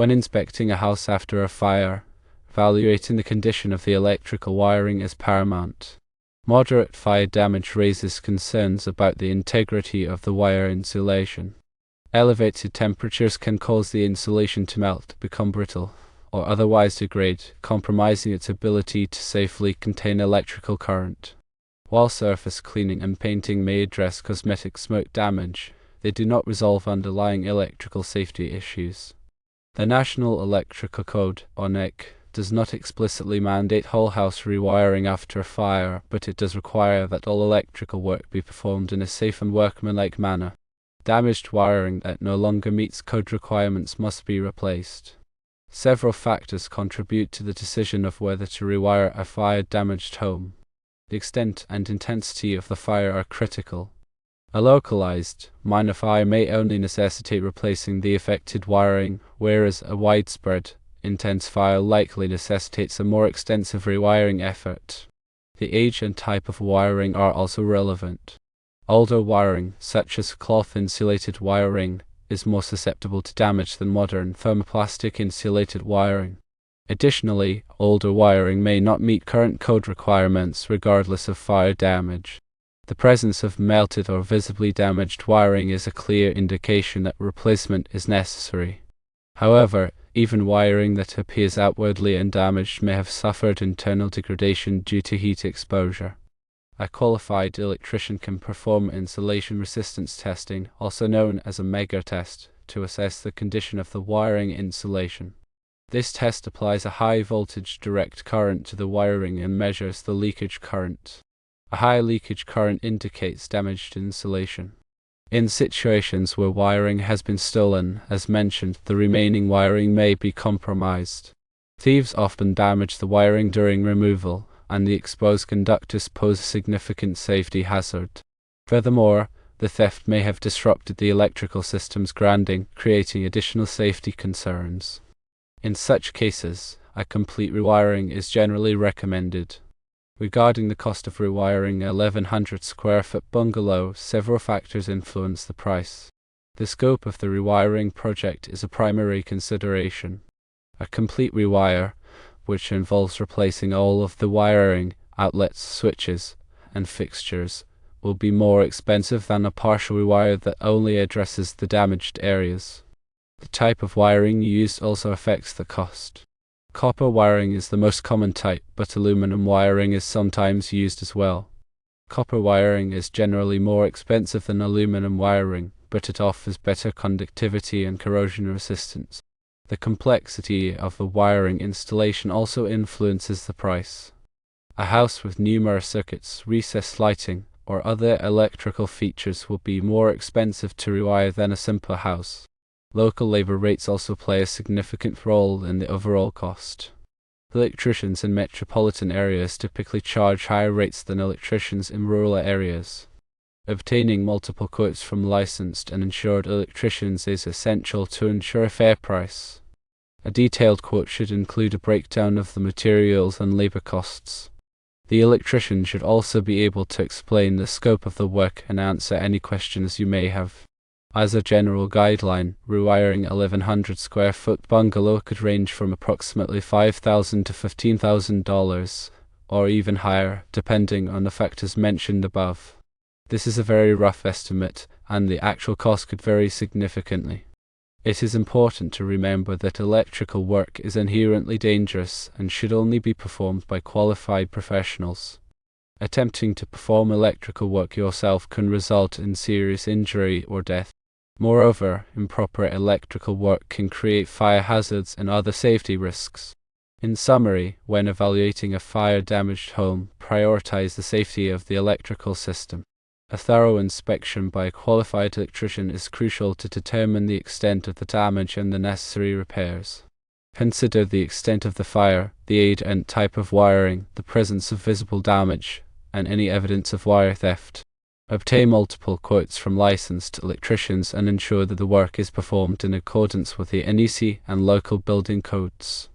When inspecting a house after a fire, evaluating the condition of the electrical wiring is paramount. Moderate fire damage raises concerns about the integrity of the wire insulation. Elevated temperatures can cause the insulation to melt, become brittle, or otherwise degrade, compromising its ability to safely contain electrical current. While surface cleaning and painting may address cosmetic smoke damage, they do not resolve underlying electrical safety issues. The National Electrical Code, or NEC, does not explicitly mandate whole house rewiring after a fire, but it does require that all electrical work be performed in a safe and workmanlike manner. Damaged wiring that no longer meets code requirements must be replaced. Several factors contribute to the decision of whether to rewire a fire-damaged home. The extent and intensity of the fire are critical. A localized, minor fire may only necessitate replacing the affected wiring, whereas a widespread, intense fire likely necessitates a more extensive rewiring effort. The age and type of wiring are also relevant. Older wiring, such as cloth-insulated wiring, is more susceptible to damage than modern thermoplastic-insulated wiring. Additionally, older wiring may not meet current code requirements regardless of fire damage. The presence of melted or visibly damaged wiring is a clear indication that replacement is necessary. However, even wiring that appears outwardly undamaged may have suffered internal degradation due to heat exposure. A qualified electrician can perform insulation resistance testing, also known as a mega test, to assess the condition of the wiring insulation. This test applies a high voltage direct current to the wiring and measures the leakage current. A high leakage current indicates damaged insulation. In situations where wiring has been stolen, as mentioned, the remaining wiring may be compromised. Thieves often damage the wiring during removal, and the exposed conductors pose a significant safety hazard. Furthermore, the theft may have disrupted the electrical system's grounding, creating additional safety concerns. In such cases, a complete rewiring is generally recommended. Regarding the cost of rewiring a 1100 square foot bungalow, several factors influence the price. The scope of the rewiring project is a primary consideration. A complete rewire, which involves replacing all of the wiring, outlets, switches, and fixtures, will be more expensive than a partial rewire that only addresses the damaged areas. The type of wiring used also affects the cost. Copper wiring is the most common type, but aluminum wiring is sometimes used as well. Copper wiring is generally more expensive than aluminum wiring, but it offers better conductivity and corrosion resistance. The complexity of the wiring installation also influences the price. A house with numerous circuits, recessed lighting, or other electrical features will be more expensive to rewire than a simpler house. Local labor rates also play a significant role in the overall cost. Electricians in metropolitan areas typically charge higher rates than electricians in rural areas. Obtaining multiple quotes from licensed and insured electricians is essential to ensure a fair price. A detailed quote should include a breakdown of the materials and labor costs. The electrician should also be able to explain the scope of the work and answer any questions you may have. As a general guideline, rewiring 1100 square foot bungalow could range from approximately $5,000 to $15,000, or even higher, depending on the factors mentioned above. This is a very rough estimate, and the actual cost could vary significantly. It is important to remember that electrical work is inherently dangerous and should only be performed by qualified professionals. Attempting to perform electrical work yourself can result in serious injury or death. Moreover, improper electrical work can create fire hazards and other safety risks. In summary, when evaluating a fire-damaged home, prioritize the safety of the electrical system. A thorough inspection by a qualified electrician is crucial to determine the extent of the damage and the necessary repairs. Consider the extent of the fire, the age and type of wiring, the presence of visible damage, and any evidence of wire theft. Obtain multiple quotes from licensed electricians and ensure that the work is performed in accordance with the NEC and local building codes.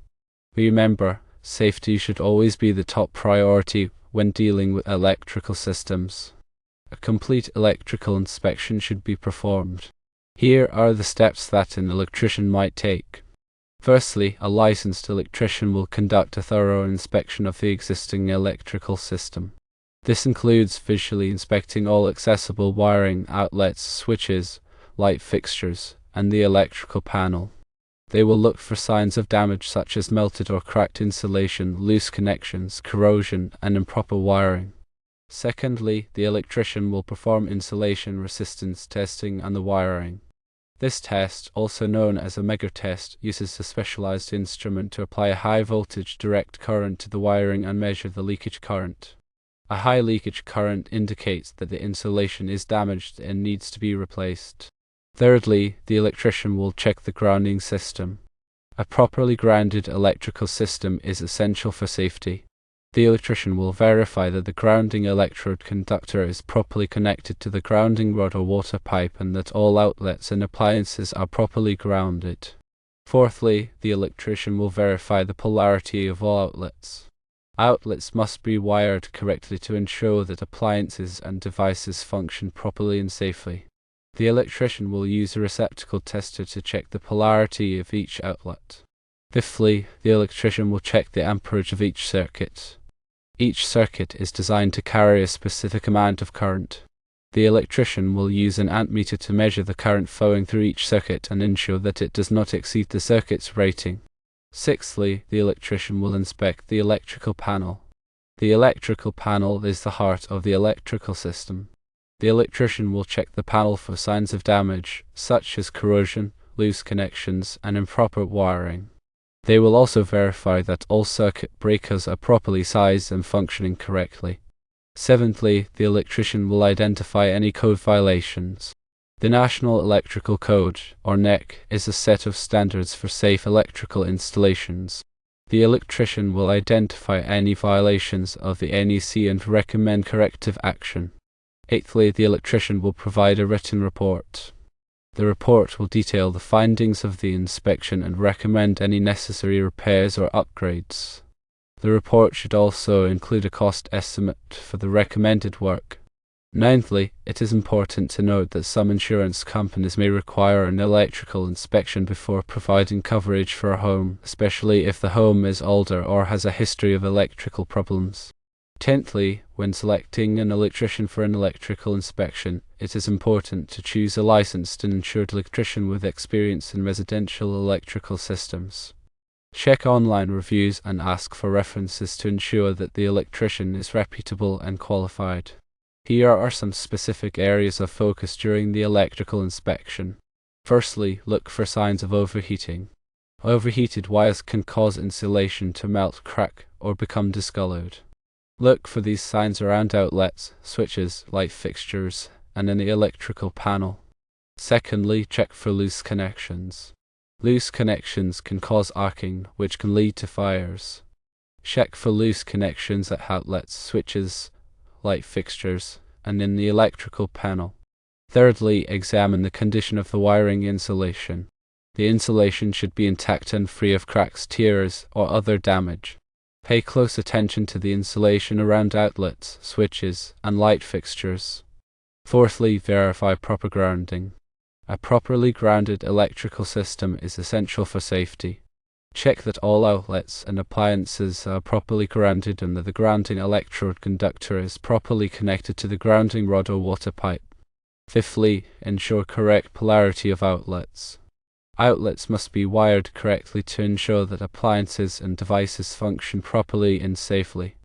Remember, safety should always be the top priority when dealing with electrical systems. A complete electrical inspection should be performed. Here are the steps that an electrician might take. Firstly, a licensed electrician will conduct a thorough inspection of the existing electrical system. This includes visually inspecting all accessible wiring, outlets, switches, light fixtures, and the electrical panel. They will look for signs of damage such as melted or cracked insulation, loose connections, corrosion, and improper wiring. Secondly, the electrician will perform insulation resistance testing on the wiring. This test, also known as a megger test, uses a specialized instrument to apply a high-voltage direct current to the wiring and measure the leakage current. A high leakage current indicates that the insulation is damaged and needs to be replaced. Thirdly, the electrician will check the grounding system. A properly grounded electrical system is essential for safety. The electrician will verify that the grounding electrode conductor is properly connected to the grounding rod or water pipe and that all outlets and appliances are properly grounded. Fourthly, the electrician will verify the polarity of all outlets. Outlets must be wired correctly to ensure that appliances and devices function properly and safely. The electrician will use a receptacle tester to check the polarity of each outlet. Fifthly, the electrician will check the amperage of each circuit. Each circuit is designed to carry a specific amount of current. The electrician will use an ammeter to measure the current flowing through each circuit and ensure that it does not exceed the circuit's rating. Sixthly, the electrician will inspect the electrical panel. The electrical panel is the heart of the electrical system. The electrician will check the panel for signs of damage, such as corrosion, loose connections, and improper wiring. They will also verify that all circuit breakers are properly sized and functioning correctly. Seventhly, the electrician will identify any code violations. The National Electrical Code, or NEC, is a set of standards for safe electrical installations. The electrician will identify any violations of the NEC and recommend corrective action. Eighthly, the electrician will provide a written report. The report will detail the findings of the inspection and recommend any necessary repairs or upgrades. The report should also include a cost estimate for the recommended work. Ninthly, it is important to note that some insurance companies may require an electrical inspection before providing coverage for a home, especially if the home is older or has a history of electrical problems. Tenthly, when selecting an electrician for an electrical inspection, it is important to choose a licensed and insured electrician with experience in residential electrical systems. Check online reviews and ask for references to ensure that the electrician is reputable and qualified. Here are some specific areas of focus during the electrical inspection. Firstly, look for signs of overheating. Overheated wires can cause insulation to melt, crack, or become discolored. Look for these signs around outlets, switches, light fixtures, and in the electrical panel. Secondly, check for loose connections. Loose connections can cause arcing, which can lead to fires. Check for loose connections at outlets, switches, light fixtures, and in the electrical panel. Thirdly, examine the condition of the wiring insulation. The insulation should be intact and free of cracks, tears, or other damage. Pay close attention to the insulation around outlets, switches, and light fixtures. Fourthly, verify proper grounding. A properly grounded electrical system is essential for safety. Check that all outlets and appliances are properly grounded and that the grounding electrode conductor is properly connected to the grounding rod or water pipe. Fifthly, ensure correct polarity of outlets. Outlets must be wired correctly to ensure that appliances and devices function properly and safely.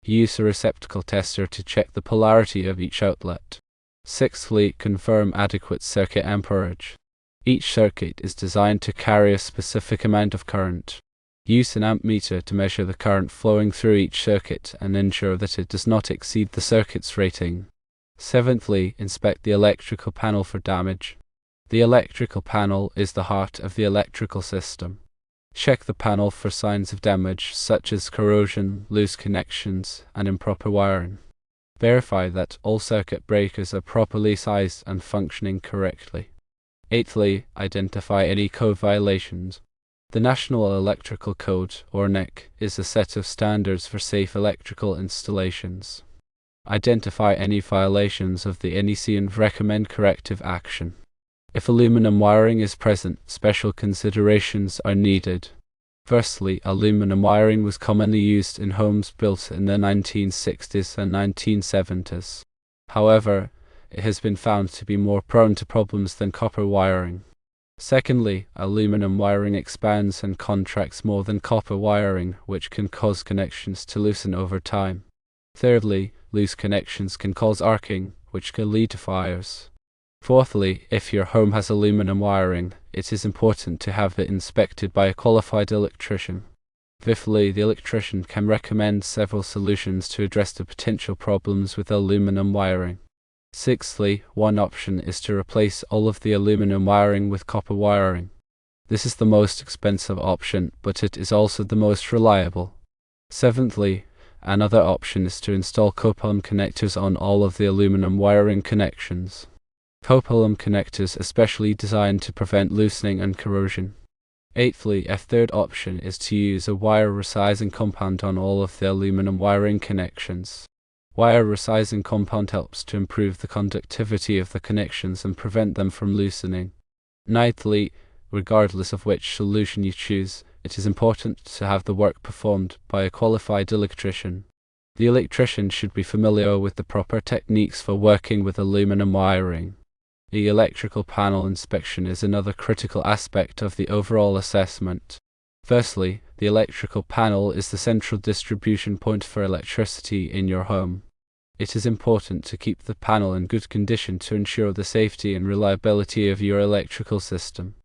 Use a receptacle tester to check the polarity of each outlet. Sixthly, confirm adequate circuit amperage. Each circuit is designed to carry a specific amount of current. Use an ammeter to measure the current flowing through each circuit and ensure that it does not exceed the circuit's rating. Seventhly, inspect the electrical panel for damage. The electrical panel is the heart of the electrical system. Check the panel for signs of damage such as corrosion, loose connections, and improper wiring. Verify that all circuit breakers are properly sized and functioning correctly. Eighthly, identify any code violations. The National Electrical Code, or NEC, is a set of standards for safe electrical installations. Identify any violations of the NEC and recommend corrective action. If aluminum wiring is present, special considerations are needed. Firstly, aluminum wiring was commonly used in homes built in the 1960s and 1970s. However, it has been found to be more prone to problems than copper wiring. Secondly, aluminum wiring expands and contracts more than copper wiring, which can cause connections to loosen over time. Thirdly, loose connections can cause arcing, which can lead to fires. Fourthly, if your home has aluminum wiring, it is important to have it inspected by a qualified electrician. Fifthly, the electrician can recommend several solutions to address the potential problems with aluminum wiring. Sixthly, one option is to replace all of the aluminum wiring with copper wiring. This is the most expensive option, but it is also the most reliable. Seventhly, another option is to install coupling connectors on all of the aluminum wiring connections. Coupling connectors are specially designed to prevent loosening and corrosion. Eighthly, a third option is to use a wire resizing compound on all of the aluminum wiring connections. Wire resizing compound helps to improve the conductivity of the connections and prevent them from loosening. Ninthly, regardless of which solution you choose, it is important to have the work performed by a qualified electrician. The electrician should be familiar with the proper techniques for working with aluminum wiring. The electrical panel inspection is another critical aspect of the overall assessment. Firstly, the electrical panel is the central distribution point for electricity in your home. It is important to keep the panel in good condition to ensure the safety and reliability of your electrical system.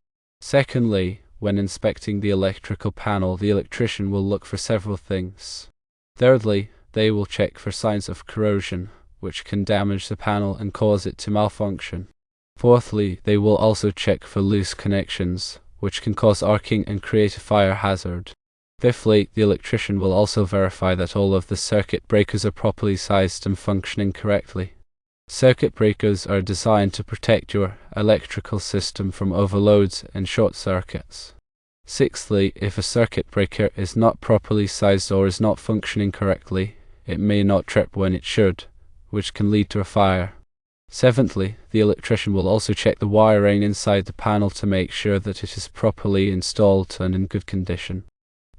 Secondly, when inspecting the electrical panel, the electrician will look for several things. Thirdly, they will check for signs of corrosion, which can damage the panel and cause it to malfunction. Fourthly, they will also check for loose connections, which can cause arcing and create a fire hazard. Fifthly, the electrician will also verify that all of the circuit breakers are properly sized and functioning correctly. Circuit breakers are designed to protect your electrical system from overloads and short circuits. Sixthly, if a circuit breaker is not properly sized or is not functioning correctly, it may not trip when it should, which can lead to a fire. Seventhly, the electrician will also check the wiring inside the panel to make sure that it is properly installed and in good condition.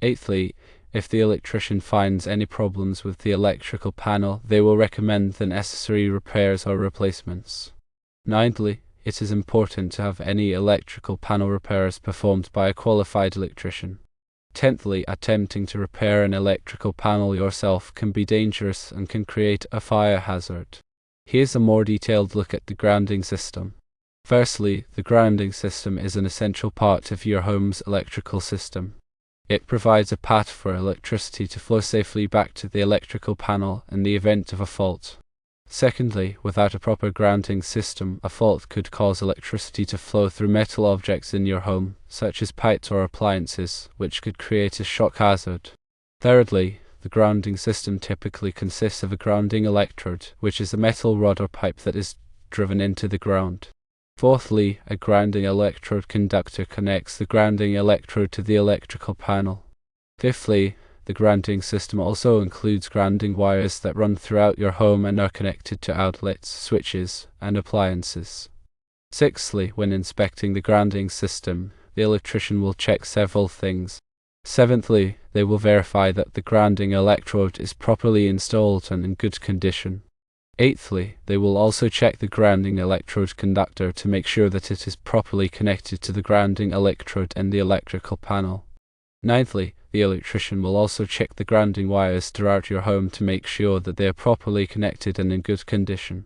Eighthly, if the electrician finds any problems with the electrical panel, they will recommend the necessary repairs or replacements. Ninthly, it is important to have any electrical panel repairs performed by a qualified electrician. Tenthly, attempting to repair an electrical panel yourself can be dangerous and can create a fire hazard. Here's a more detailed look at the grounding system. Firstly, the grounding system is an essential part of your home's electrical system. It provides a path for electricity to flow safely back to the electrical panel in the event of a fault. Secondly, without a proper grounding system, a fault could cause electricity to flow through metal objects in your home, such as pipes or appliances, which could create a shock hazard. Thirdly, the grounding system typically consists of a grounding electrode, which is a metal rod or pipe that is driven into the ground. Fourthly, a grounding electrode conductor connects the grounding electrode to the electrical panel. Fifthly, the grounding system also includes grounding wires that run throughout your home and are connected to outlets, switches, and appliances. Sixthly, when inspecting the grounding system, the electrician will check several things. Seventhly, they will verify that the grounding electrode is properly installed and in good condition. Eighthly, they will also check the grounding electrode conductor to make sure that it is properly connected to the grounding electrode and the electrical panel. Ninthly, the electrician will also check the grounding wires throughout your home to make sure that they are properly connected and in good condition.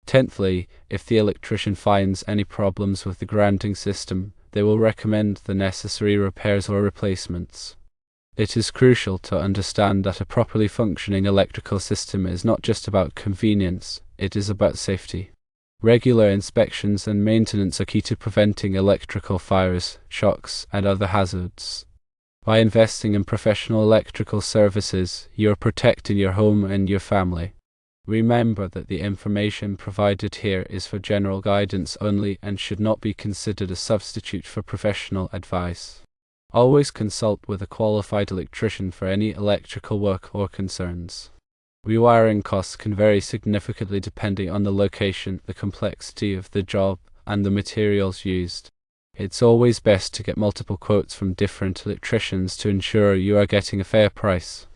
Tenthly, if the electrician finds any problems with the grounding system, they will recommend the necessary repairs or replacements. It is crucial to understand that a properly functioning electrical system is not just about convenience, it is about safety. Regular inspections and maintenance are key to preventing electrical fires, shocks, and other hazards. By investing in professional electrical services, you are protecting your home and your family. Remember that the information provided here is for general guidance only and should not be considered a substitute for professional advice. Always consult with a qualified electrician for any electrical work or concerns. Rewiring costs can vary significantly depending on the location, the complexity of the job, and the materials used. It's always best to get multiple quotes from different electricians to ensure you are getting a fair price.